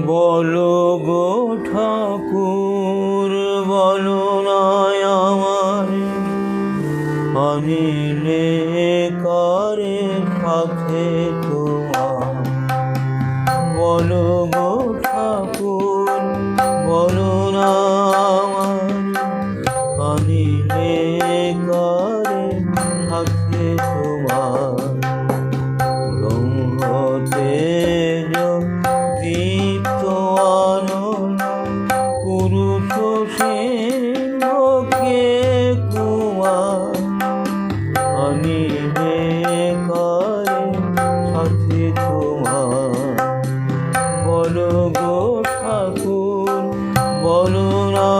বলো গো ঠাকুর বলো না আমার আনিলে কারে সাথে তোমার। বলো গো ঠাকুর বলো না আমার আনিলে কারে সাথে তোমার। ব্রহ্মতেজ দীপ্ত আনন্দ পুরুষ সিংহকে কুমার আনিলে কারে সাথে তোমার। বলো গো ঠাকুর বলো না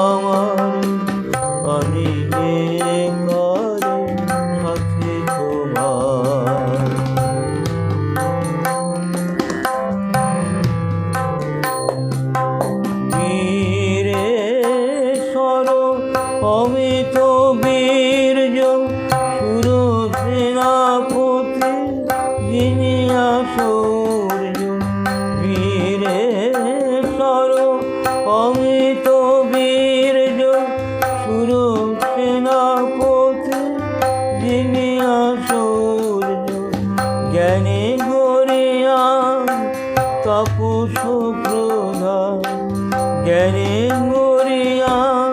আমার আনিলে কারে সাথে তোমার। অমিত বীর্য সুরসেনাপতি যিনি আশৌর্য। বীরেশ্বর অমিত বীর্য সুরসেনাপতি যিনি আশৌর্য। জ্ঞানী গরিয়ান তপস প্রধান জ্ঞানী গরিয়ান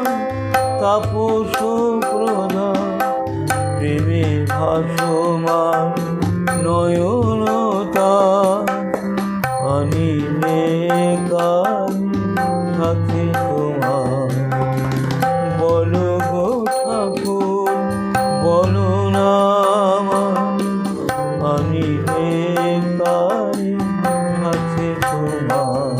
তাপস প্রধান। প্রেমে ভাসমান নয়নতা আনিলে কারে সাথে তোমার। বলো গো ঠাকুর বলো না আমার আনিলে কারে সাথে তোমার।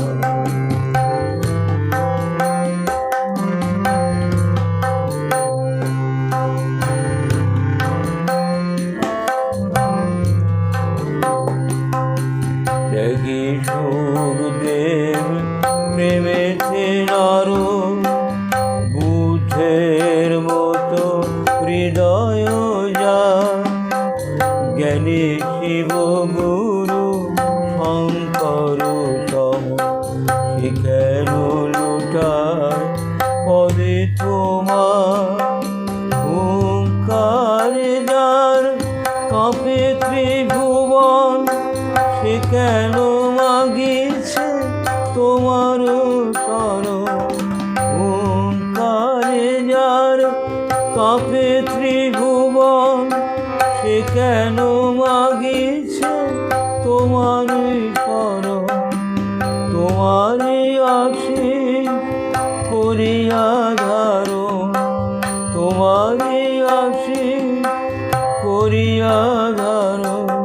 ত্যাগী সুরদেব প্রেমেতে নর বুদ্ধের মতো হৃদয় যা। জ্ঞানী শিব গুরু শঙ্কর সম সে কেন লুটায় পদে তোমার। ওঙ্কার যার কাঁপে ত্রিভুবন সে কেন মাগিছে তোমার শরণ। ওঙ্কারে যার কাঁপে ত্রিভুবন সে কেন মাগিছে তোমার শরণ। তোমারই আশীষ করিয়া ধারণ তোমারই আশীষ করিয়া ধারণ।